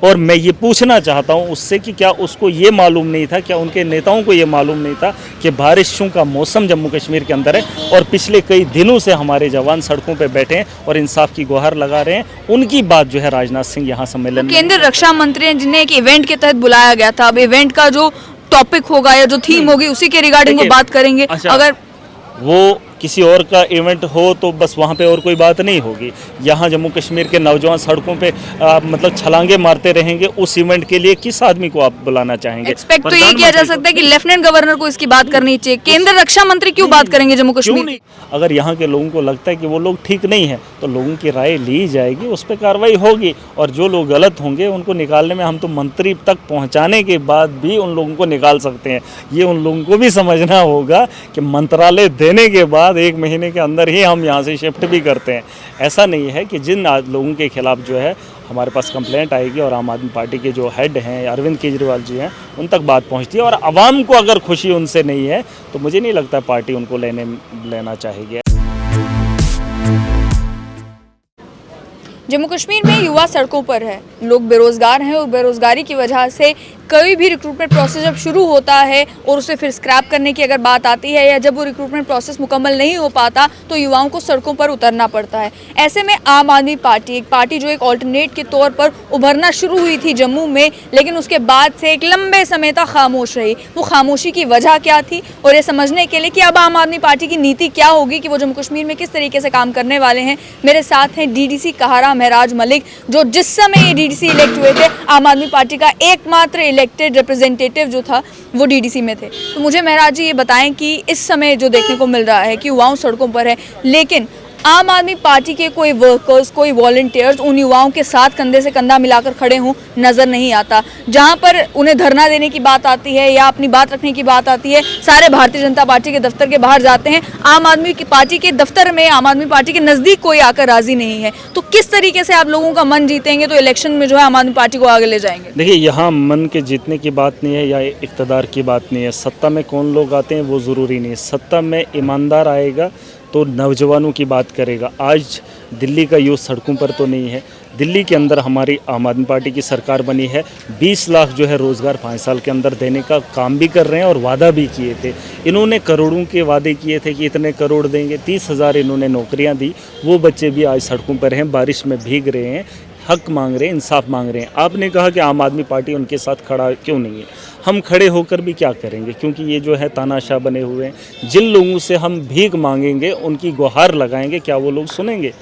और मैं ये पूछना चाहता हूँ उससे कि क्या उसको ये मालूम नहीं था, क्या उनके नेताओं को ये मालूम नहीं था कि बारिशों का मौसम जम्मू कश्मीर के अंदर है और पिछले कई दिनों से हमारे जवान सड़कों पे बैठे हैं और इंसाफ की गुहार लगा रहे हैं। उनकी बात जो है राजनाथ सिंह यहाँ सम्मेलन में, केंद्रीय रक्षा मंत्री हैं जिन्हें एक इवेंट के तहत बुलाया गया था, अब इवेंट का जो टॉपिक होगा या जो थीम होगी उसी के रिगार्डिंग वो बात करेंगे। अच्छा, अगर वो किसी और का इवेंट हो तो बस वहाँ पे और कोई बात नहीं होगी। यहाँ जम्मू कश्मीर के नौजवान सड़कों पे मतलब छलांगे मारते रहेंगे, उस इवेंट के लिए किस आदमी को आप बुलाना चाहेंगे? एक्सपेक्ट तो ये किया जा सकता है कि लेफ्टिनेंट गवर्नर को इसकी बात करनी चाहिए, केंद्रीय रक्षा मंत्री क्यों बात करेंगे जम्मू कश्मीर की? अगर यहाँ के लोगों को लगता है कि वो लोग ठीक नहीं है तो लोगों की राय ली जाएगी, उस पर कार्रवाई होगी और जो लोग गलत होंगे उनको निकालने में हम तो मंत्री तक पहुँचाने के बाद भी उन लोगों को निकाल सकते हैं। ये उन लोगों को भी समझना होगा कि मंत्रालय देने के बाद 1 महीने के अंदर ही हम यहाँ से शिफ्ट भी करते हैं। ऐसा नहीं है कि जिन लोगों के खिलाफ जो है हमारे पास कंप्लेंट आएगी और आम आदमी पार्टी के जो हेड हैं अरविंद केजरीवाल जी हैं उन तक बात पहुँचती है और आवाम को अगर खुशी उनसे नहीं है तो मुझे नहीं लगता पार्टी उनको लेना चाहेगी। जम्मू कश्मीर में युवा सड़कों पर है, लोग बेरोजगार हैं और बेरोजगारी की वजह से कोई भी रिक्रूटमेंट प्रोसेस जब शुरू होता है और उसे फिर स्क्रैप करने की अगर बात आती है या जब वो रिक्रूटमेंट प्रोसेस मुकम्मल नहीं हो पाता तो युवाओं को सड़कों पर उतरना पड़ता है। ऐसे में आम आदमी पार्टी, एक पार्टी जो एक ऑल्टरनेट के तौर पर उभरना शुरू हुई थी जम्मू में, लेकिन उसके बाद से एक लंबे समय तक खामोश रही। वो खामोशी की वजह क्या थी और ये समझने के लिए कि अब आम आदमी पार्टी की नीति क्या होगी, कि वो जम्मू कश्मीर में किस तरीके से काम करने वाले हैं, मेरे साथ हैं डीडीसी कहारा महराज मलिक, जो जिस समय ये डीडीसी इलेक्ट हुए थे आम आदमी पार्टी का एकमात्र इलेक्टेड रिप्रेजेंटेटिव जो था वो डीडीसी में थे। तो मुझे महराज जी ये बताएं कि इस समय जो देखने को मिल रहा है कि युवाओं सड़कों पर है, लेकिन आम आदमी पार्टी के कोई वर्कर्स, कोई वॉलंटियर्स उन युवाओं के साथ कंधे से कंधा मिलाकर खड़े हों नज़र नहीं आता। जहां पर उन्हें धरना देने की बात आती है या अपनी बात रखने की बात आती है, सारे भारतीय जनता पार्टी के दफ्तर के बाहर जाते हैं। आम आदमी की पार्टी के दफ्तर में, आम आदमी पार्टी के नज़दीक कोई आकर राजी नहीं है। तो किस तरीके से आप लोगों का मन जीतेंगे तो इलेक्शन में जो है आम आदमी पार्टी को आगे ले जाएंगे? देखिए, यहाँ मन के जीतने की बात नहीं है या इक़्तिदार की बात नहीं है। सत्ता में कौन लोग आते हैं वो ज़रूरी नहीं है। सत्ता में ईमानदार आएगा तो नौजवानों की बात करेगा। आज दिल्ली का यूथ सड़कों पर तो नहीं है। दिल्ली के अंदर हमारी आम आदमी पार्टी की सरकार बनी है, 20 लाख जो है रोज़गार 5 साल के अंदर देने का काम भी कर रहे हैं और वादा भी किए थे। इन्होंने करोड़ों के वादे किए थे कि इतने करोड़ देंगे, 30,000 इन्होंने नौकरियां दी। वो बच्चे भी आज सड़कों पर हैं, बारिश में भीग रहे हैं, हक मांग रहे हैं, इंसाफ मांग रहे हैं। आपने कहा कि आम आदमी पार्टी उनके साथ खड़ा क्यों नहीं है? हम खड़े होकर भी क्या करेंगे, क्योंकि ये जो है तानाशाह बने हुए हैं। जिन लोगों से हम भीख मांगेंगे, उनकी गुहार लगाएंगे, क्या वो लोग सुनेंगे?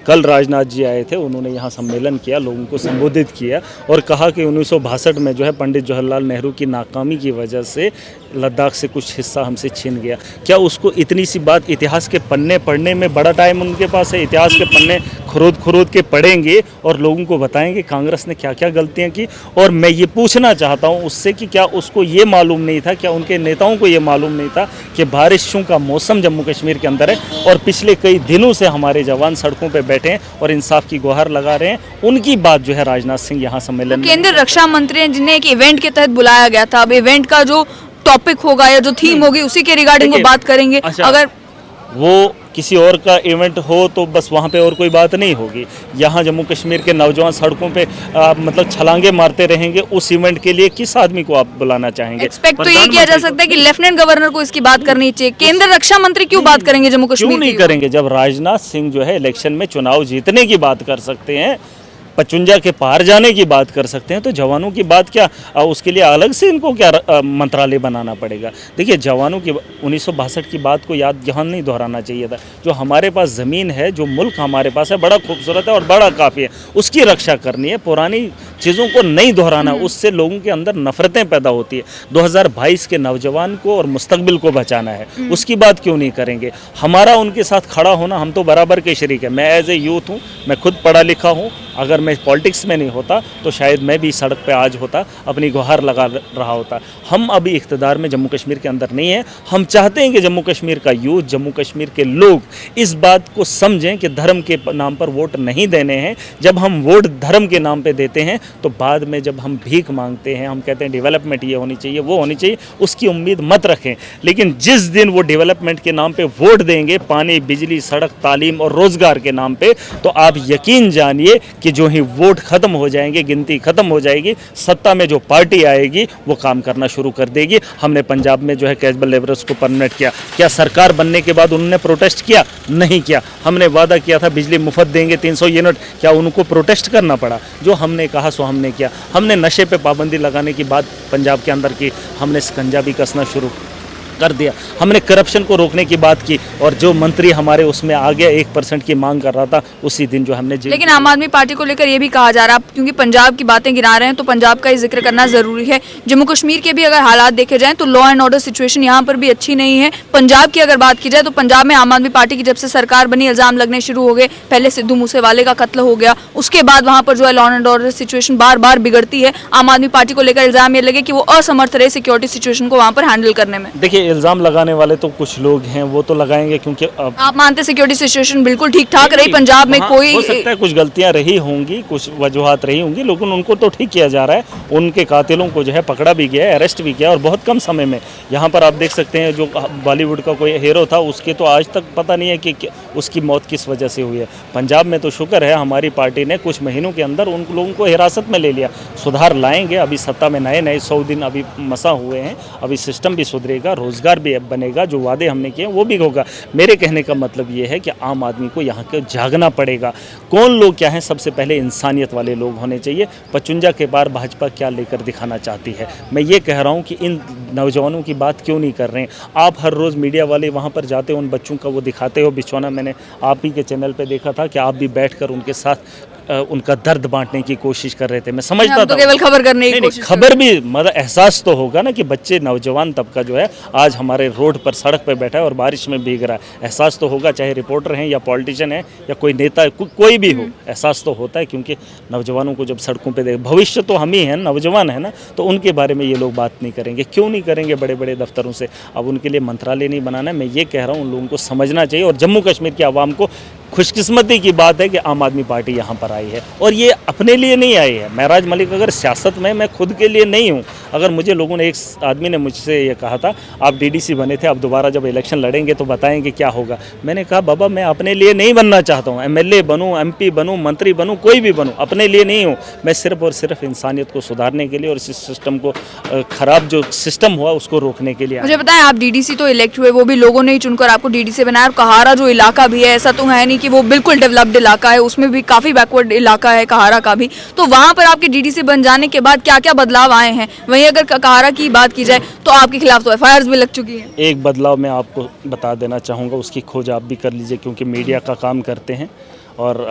कल राजनाथ जी आए थे, उन्होंने यहाँ सम्मेलन किया, लोगों को संबोधित किया और कहा कि 1962 में जो है पंडित जवाहरलाल नेहरू की नाकामी की वजह से लद्दाख से कुछ हिस्सा हमसे छीन गया। क्या उसको इतनी सी बात, इतिहास के पन्ने पढ़ने में बड़ा टाइम उनके पास है? इतिहास के पन्ने खुरोद के पढ़ेंगे और लोगों को बताएंगे कांग्रेस ने क्या क्या गलतियां की। और मैं ये पूछना चाहता हूं उससे कि क्या उसको ये मालूम नहीं था, क्या उनके नेताओं को ये मालूम नहीं था कि बारिशों का मौसम जम्मू कश्मीर के अंदर है और पिछले कई दिनों से हमारे जवान सड़कों पर बैठे हैं और इंसाफ की गुहार लगा रहे हैं। उनकी बात जो है राजनाथ सिंह यहाँ सम्मेलन में, केंद्रीय रक्षा मंत्री हैं जिन्हें एक इवेंट के तहत बुलाया गया था, अब इवेंट का जो टॉपिक होगा या जो थीम होगी उसी के रिगार्डिंग वो बात करेंगे। अच्छा, अगर वो किसी और का इवेंट हो तो बस वहाँ पे और कोई बात नहीं होगी। यहाँ जम्मू कश्मीर के नौजवान सड़कों पे मतलब छलांगे मारते रहेंगे, उस इवेंट के लिए किस आदमी को आप बुलाना चाहेंगे? एक्सपेक्ट तो ये किया जा सकता है कि लेफ्टिनेंट गवर्नर को इसकी बात करनी चाहिए, केंद्रीय रक्षा मंत्री क्यों बात करेंगे जम्मू कश्मीर? क्यों नहीं करेंगे, जब राजनाथ सिंह जो है इलेक्शन में चुनाव जीतने की बात कर सकते हैं, 55 के पार जाने की बात कर सकते हैं, तो जवानों की बात क्या, उसके लिए अलग से इनको क्या मंत्रालय बनाना पड़ेगा? देखिए, जवानों की 1962 की बात को याद यहाँ नहीं दोहराना चाहिए था। जो हमारे पास ज़मीन है, जो मुल्क हमारे पास है, बड़ा खूबसूरत है और बड़ा काफ़ी है, उसकी रक्षा करनी है। पुरानी चीज़ों को नहीं दोहराना, उससे लोगों के अंदर नफरतें पैदा होती है। 2022 के नौजवान को और मुस्तकबिल को बचाना है, उसकी बात क्यों नहीं करेंगे? हमारा उनके साथ खड़ा होना, हम तो बराबर के शरीक है। मैं एज ए यूथ हूँ, मैं खुद पढ़ा लिखा हूँ। अगर मैं पॉलिटिक्स में नहीं होता तो शायद मैं भी सड़क पे आज होता, अपनी गुहार लगा रहा होता। हम अभी इख्तिदार में जम्मू कश्मीर के अंदर नहीं है। हम चाहते हैं कि जम्मू कश्मीर का यूथ, जम्मू कश्मीर के लोग इस बात को समझें कि धर्म के नाम पर वोट नहीं देने हैं। जब हम वोट धर्म के नाम पे देते हैं तो बाद में जब हम भीख मांगते हैं, हम कहते हैं डेवलपमेंट ये होनी चाहिए, वो होनी चाहिए, उसकी उम्मीद मत रखें। लेकिन जिस दिन वो डेवलपमेंट के नाम पे वोट देंगे, पानी, बिजली, सड़क, तालीम और रोजगार के नाम पे, तो आप यकीन जानिए कि जो ही वोट खत्म हो जाएंगे, गिनती खत्म हो जाएगी, सत्ता में जो पार्टी आएगी वो काम करना शुरू कर देगी। हमने पंजाब में जो है कैजुअल लेबरर्स को परमानेंट किया, क्या सरकार बनने के बाद उन्होंने प्रोटेस्ट किया? नहीं किया। हमने वादा किया था बिजली मुफ्त देंगे 300 यूनिट, क्या उनको प्रोटेस्ट करना पड़ा? जो हमने कहा सो हमने किया। हमने नशे पे पाबंदी लगाने की बात पंजाब के अंदर की, हमने शिकंजा भी कसना शुरू कर दिया। हमने करप्शन को रोकने की बात की, और जो मंत्री हमारे उसमें आ गया 1% की मांग कर रहा था, उसी दिन जो हमने लेकिन आम आदमी पार्टी को लेकर ये भी कहा जा रहा है, क्योंकि पंजाब की बातें गिरा रहे हैं तो पंजाब का ही जिक्र करना जरूरी है। जम्मू कश्मीर के भी अगर हालात देखे जाएं तो लॉ एंड ऑर्डर सिचुएशन यहाँ पर भी अच्छी नहीं है। पंजाब की अगर बात की जाए तो पंजाब में आम आदमी पार्टी की जब से सरकार बनी, इल्जाम लगने शुरू हो गए। पहले सिद्धू मूसेवाले का कत्ल हो गया, उसके बाद वहाँ पर जो है लॉ एंड ऑर्डर सिचुएशन बार बार बिगड़ती है। आम आदमी पार्टी को लेकर इल्जाम ये लगे कि वो असमर्थ रहे सिक्योरिटी सिचुएशन को वहाँ पर हैंडल करने में। देखिए, इल्ज़ाम लगाने वाले तो कुछ लोग हैं, वो तो लगाएंगे, क्योंकि आप मानते सिक्योरिटी सिचुएशन बिल्कुल ठीक ठाक रही पंजाब में? कोई हो सकता है कुछ गलतियां रही होंगी, कुछ वजूहात रही होंगी, लेकिन उनको तो ठीक किया जा रहा है। उनके कातिलों को जो है पकड़ा भी गया है, अरेस्ट भी किया, और बहुत कम समय में। यहाँ पर आप देख सकते हैं जो बॉलीवुड का कोई हीरो था, उसके तो आज तक पता नहीं है कि उसकी मौत किस वजह से हुई है। पंजाब में तो शुक्र है हमारी पार्टी ने कुछ महीनों के अंदर उन लोगों को हिरासत में ले लिया। सुधार लाएंगे, अभी सत्ता में नए 100 दिन अभी मसा हुए हैं, अभी सिस्टम भी सुधरेगा, रोजगार भी बनेगा, जो वादे हमने किए वो भी होगा। मेरे कहने का मतलब ये है कि आम आदमी को यहाँ के जागना पड़ेगा। कौन लोग क्या हैं? सबसे पहले इंसानियत वाले लोग होने चाहिए। 55 के बार भाजपा क्या लेकर दिखाना चाहती है? मैं ये कह रहा हूँ कि इन नौजवानों की बात क्यों नहीं कर रहे हैं? आप हर रोज़ मीडिया वाले वहाँ पर जाते हो, उन बच्चों का वो दिखाते हो बिछौना। मैंने आप ही के चैनल पे देखा था कि आप भी बैठकर उनके साथ उनका दर्द बांटने की कोशिश कर रहे थे। मैं समझता था, तो केवल खबर करने की कोशिश, खबर भी मतलब एहसास तो होगा ना कि बच्चे, नौजवान तबका जो है आज हमारे रोड पर, सड़क पर बैठा है और बारिश में भीग रहा है। एहसास तो होगा, चाहे रिपोर्टर हैं या पॉलिटिशियन है या कोई नेता, कोई भी हो, एहसास तो होता है। क्योंकि नौजवानों को जब सड़कों पर देख, भविष्य तो हम ही हैं, नौजवान है ना, तो उनके बारे में ये लोग बात नहीं करेंगे। क्यों नहीं करेंगे? बड़े बड़े दफ्तरों से अब उनके लिए मंत्रालय नहीं बनाना है। मैं ये कह रहा हूँ, उन लोगों को समझना चाहिए। और जम्मू कश्मीर की आवाम को खुशकिस्मती की बात है कि आम आदमी पार्टी यहाँ पर आई है, और ये अपने लिए नहीं आई है। महराज मलिक, अगर सियासत में मैं खुद के लिए नहीं हूँ। अगर मुझे लोगों ने, एक आदमी ने मुझसे ये कहा था, आप डीडीसी बने थे, आप दोबारा जब इलेक्शन लड़ेंगे तो बताएंगे क्या होगा। मैंने कहा, बाबा मैं अपने लिए नहीं बनना चाहता हूँ। एमएलए बनूँ, एमपी बनूँ, मंत्री बनूँ, कोई भी बनूँ, अपने लिए नहीं हूँ। मैं सिर्फ और सिर्फ इंसानियत को सुधारने के लिए और इस सिस्टम को, खराब जो सिस्टम हुआ उसको रोकने के लिए। मुझे बताएं, आप डीडीसी तो इलेक्ट हुए, वो भी लोगों ने ही चुनकर आपको डीडीसी बनाया। और कहारा जो इलाका भी है, ऐसा तो है नहीं कि वो बिल्कुल डेवलप्ड इलाका है, उसमें भी काफ़ी बैकवर्ड इलाका है कहारा का भी। तो वहाँ पर आपके डीडीसी बन जाने के बाद क्या क्या बदलाव आए हैं? वहीं अगर कहारा की बात की जाए तो आपके खिलाफ तो एफआईआर भी लग चुकी है। एक बदलाव मैं आपको बता देना चाहूँगा, उसकी खोज आप भी कर लीजिए, क्योंकि मीडिया का काम करते हैं। और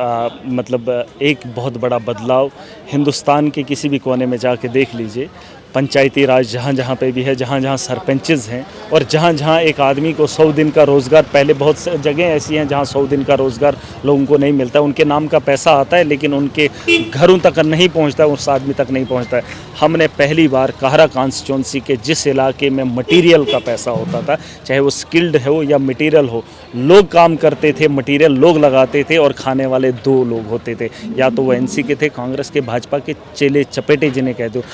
मतलब एक बहुत बड़ा बदलाव हिंदुस्तान के किसी भी कोने में जाके देख लीजिए। पंचायती राज जहाँ जहाँ पे भी है, जहाँ जहाँ सरपंचेस हैं, और जहाँ जहाँ एक आदमी को 100 दिन का रोज़गार, पहले बहुत जगह ऐसी हैं जहाँ 100 दिन का रोज़गार लोगों को नहीं मिलता। उनके नाम का पैसा आता है लेकिन उनके घरों तक नहीं पहुँचता, उस आदमी तक नहीं पहुँचता है। हमने पहली बार काहरा कॉन्स्टिट्यूंसी के जिस इलाके में मटीरियल का पैसा होता था, चाहे वो स्किल्ड हो या मटीरियल हो, लोग काम करते थे, मटीरियल लोग लगाते थे और खाने वाले 2 लोग होते थे, या तो वो एनसी के थे, कांग्रेस के, भाजपा के, चेले चपेटे जिन्हें कहते हो।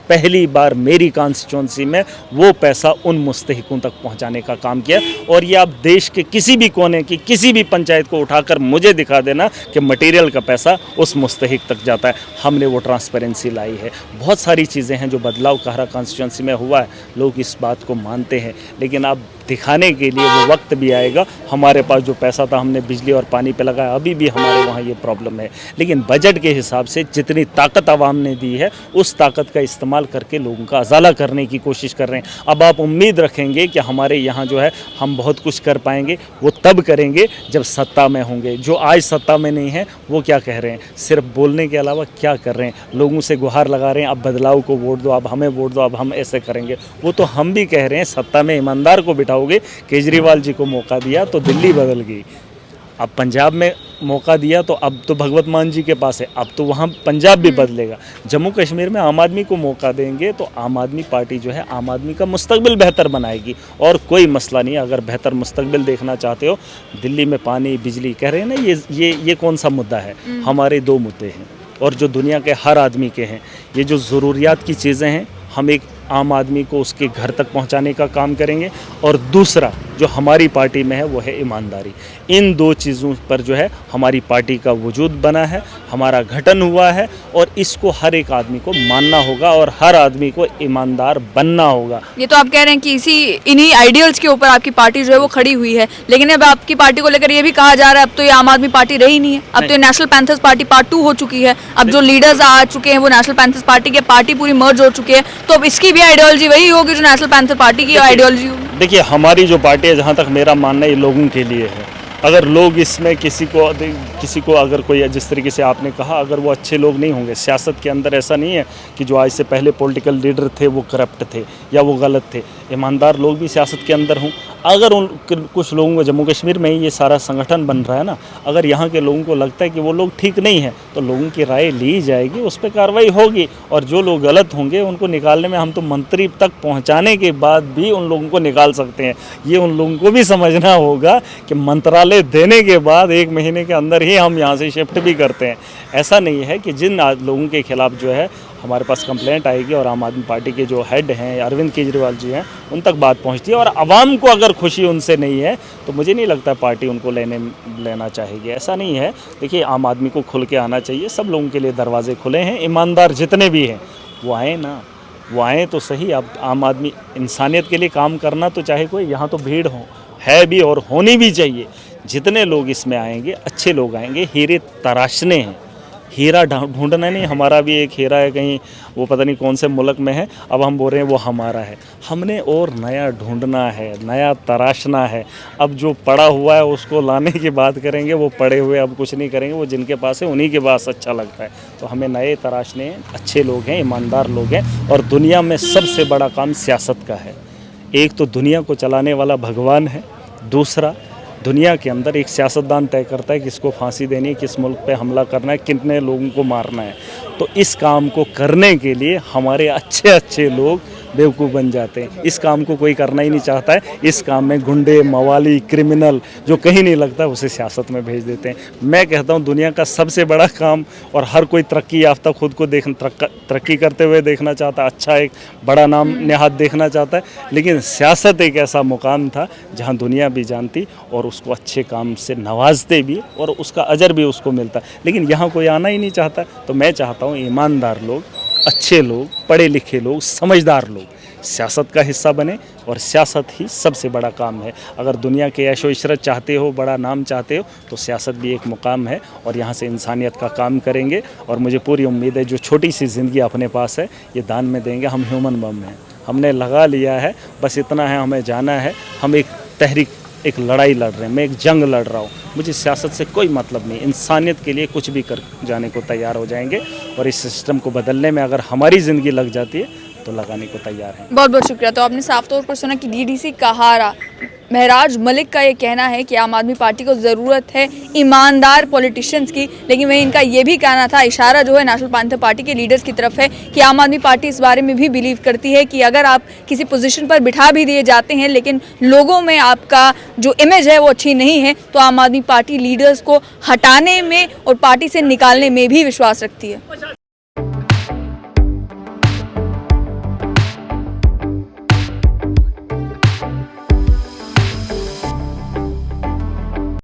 पहली बार मेरी कॉन्स्टिट्यूंसी में वो पैसा उन मुस्तहिकों तक पहुंचाने का काम किया। और ये आप देश के किसी भी कोने की किसी भी पंचायत को उठाकर मुझे दिखा देना कि मटेरियल का पैसा उस मुस्तहिक तक जाता है। हमने वो ट्रांसपेरेंसी लाई है। बहुत सारी चीज़ें हैं जो बदलाव काहरा कॉन्स्टिट्यूंसी में हुआ है, लोग इस बात को मानते हैं, लेकिन अब दिखाने के लिए वो वक्त भी आएगा। हमारे पास जो पैसा था हमने बिजली और पानी पे लगाया, अभी भी हमारे वहाँ ये प्रॉब्लम है। लेकिन बजट के हिसाब से जितनी ताकत आवाम ने दी है, उस ताकत का इस्तेमाल करके लोगों का अजाला करने की कोशिश कर रहे हैं। अब आप उम्मीद रखेंगे कि हमारे यहाँ जो है हम बहुत कुछ कर पाएंगे, वो तब करेंगे जब सत्ता में होंगे। जो आज सत्ता में नहीं है वो क्या कह रहे हैं? सिर्फ बोलने के अलावा क्या कर रहे हैं? लोगों से गुहार लगा रहे हैं, अब बदलाव को वोट दो, अब हमें वोट दो, अब हम ऐसे करेंगे। वो तो हम भी कह रहे हैं, सत्ता में ईमानदार को बिठाओगे। केजरीवाल जी को मौका दिया तो दिल्ली बदल गई, अब पंजाब में मौका दिया तो अब तो भगवत मान जी के पास है, अब तो वहाँ पंजाब भी बदलेगा। जम्मू कश्मीर में आम आदमी को मौका देंगे तो आम आदमी पार्टी जो है आम आदमी का मुस्तकबिल बेहतर बनाएगी, और कोई मसला नहीं है। अगर बेहतर मुस्तकबिल देखना चाहते हो, दिल्ली में पानी बिजली कह रहे हैं ना, ये कौन सा मुद्दा है? हमारे 2 मुद्दे हैं। और जो दुनिया के हर आदमी के हैं। ये जो ज़रूरियात की चीज़ें हैं हम एक आम आदमी को उसके घर तक पहुंचाने का काम करेंगे, और दूसरा जो हमारी पार्टी में है वो है ईमानदारी। इन दो चीज़ों पर जो है हमारी पार्टी का वजूद बना है, हमारा गठन हुआ है, और इसको हर एक आदमी को मानना होगा और हर आदमी को ईमानदार बनना होगा। ये तो आप कह रहे हैं कि इन्हीं आइडियल्स के ऊपर आपकी पार्टी जो है वो खड़ी हुई है, लेकिन अब आपकी पार्टी को लेकर ये भी कहा जा रहा है अब तो ये आम आदमी पार्टी रही नहीं है, अब तो ये नेशनल पैंथर्स पार्टी पार्ट 2 हो चुकी है। अब जो लीडर्स आ चुके हैं वो नेशनल पैंथर्स पार्टी के, पार्टी पूरी मर्ज हो चुकी है, तो अब इसकी भी आइडियोलॉजी वही होगी जो नेशनल पैंथर पार्टी की आइडियोलॉजी होगी। देखिए, हमारी जो पार्टी है, जहाँ तक मेरा मानना है, ये लोगों के लिए है। अगर लोग इसमें किसी को अगर कोई, जिस तरीके से आपने कहा, अगर वो अच्छे लोग नहीं होंगे, सियासत के अंदर ऐसा नहीं है कि जो आज से पहले पॉलिटिकल लीडर थे वो करप्ट थे या वो गलत थे। ईमानदार लोग भी सियासत के अंदर हों। अगर उन कुछ लोगों को, जम्मू कश्मीर में ही ये सारा संगठन बन रहा है ना, अगर यहाँ के लोगों को लगता है कि वो लोग ठीक नहीं हैं तो लोगों की राय ली जाएगी, उस पर कार्रवाई होगी, और जो लोग गलत होंगे उनको निकालने में हम तो मंत्री तक पहुँचाने के बाद भी उन लोगों को निकाल सकते हैं। ये उन लोगों को भी समझना होगा कि मंत्रालय देने के बाद 1 महीने के अंदर ही हम यहाँ से शिफ्ट भी करते हैं। ऐसा नहीं है कि जिन लोगों के खिलाफ जो है हमारे पास कंप्लेंट आएगी और आम आदमी पार्टी के जो हेड हैं अरविंद केजरीवाल जी हैं उन तक बात पहुंचती है, और आवाम को अगर खुशी उनसे नहीं है तो मुझे नहीं लगता पार्टी उनको लेना चाहेगी। ऐसा नहीं है। देखिए, आम आदमी को खुल के आना चाहिए, सब लोगों के लिए दरवाजे खुले हैं। ईमानदार जितने भी हैं वो आए ना, वो आएँ तो सही। अब आम आदमी इंसानियत के लिए काम करना तो चाहे कोई, यहाँ तो भीड़ है भी और होनी भी चाहिए। जितने लोग इसमें आएंगे अच्छे लोग आएंगे। हीरे तराशने हैं, हीरा ढूंढना नहीं। हमारा भी एक हीरा है कहीं, वो पता नहीं कौन से मुल्क में है, अब हम बोल रहे हैं वो हमारा है। हमने और नया ढूंढना है, नया तराशना है। अब जो पड़ा हुआ है उसको लाने की बात करेंगे, वो पड़े हुए अब कुछ नहीं करेंगे, वो जिनके पास है उन्हीं के पास अच्छा लगता है। तो हमें नए तराशने हैं, अच्छे लोग हैं, ईमानदार लोग हैं। और दुनिया में सबसे बड़ा काम सियासत का है। एक तो दुनिया को चलाने वाला भगवान है, दूसरा दुनिया के अंदर एक सियासतदान तय करता है किसको फांसी देनी है, किस मुल्क पे हमला करना है, कितने लोगों को मारना है। तो इस काम को करने के लिए हमारे अच्छे अच्छे लोग बेवकूफ़ बन जाते हैं। इस काम को कोई करना ही नहीं चाहता है। इस काम में गुंडे, मवाली, क्रिमिनल जो कहीं नहीं लगता उसे सियासत में भेज देते हैं। मैं कहता हूँ दुनिया का सबसे बड़ा काम, और हर कोई तरक्की याफ्ता खुद को तरक्की करते हुए देखना चाहता है, अच्छा एक बड़ा नाम नेहात देखना चाहता है, लेकिन सियासत एक ऐसा मुकाम था जहाँ दुनिया भी जानती और उसको अच्छे काम से नवाजते भी और उसका अजर भी उसको मिलता। लेकिन यहाँ कोई आना ही नहीं चाहता। तो मैं चाहता हूँ ईमानदार लोग, अच्छे लोग, पढ़े लिखे लोग, समझदार लोग सियासत का हिस्सा बने, और सियासत ही सबसे बड़ा काम है। अगर दुनिया के ऐशो इशरत चाहते हो, बड़ा नाम चाहते हो, तो सियासत भी एक मुकाम है, और यहाँ से इंसानियत का काम करेंगे। और मुझे पूरी उम्मीद है जो छोटी सी ज़िंदगी अपने पास है ये दान में देंगे। हम ह्यूमन बम हैं, हमने लगा लिया है, बस इतना है, हमें जाना है। हम एक तहरीक, एक लड़ाई लड़ रहे हैं, मैं एक जंग लड़ रहा हूँ। मुझे सियासत से कोई मतलब नहीं, इंसानियत के लिए कुछ भी कर जाने को तैयार हो जाएंगे, और इस सिस्टम को बदलने में अगर हमारी ज़िंदगी लग जाती है तो लगाने को तैयार हैं। बहुत बहुत शुक्रिया। तो आपने साफ तौर पर सुना कि डीडीसी कहारा महराज मलिक का ये कहना है कि आम आदमी पार्टी को ज़रूरत है ईमानदार पॉलिटिशियंस की, लेकिन वहीं इनका ये भी कहना था, इशारा जो है नेशनल पैंथर पार्टी के लीडर्स की तरफ है कि आम आदमी पार्टी इस बारे में भी बिलीव करती है कि अगर आप किसी पोजीशन पर बिठा भी दिए जाते हैं लेकिन लोगों में आपका जो इमेज है वो अच्छी नहीं है, तो आम आदमी पार्टी लीडर्स को हटाने में और पार्टी से निकालने में भी विश्वास रखती है।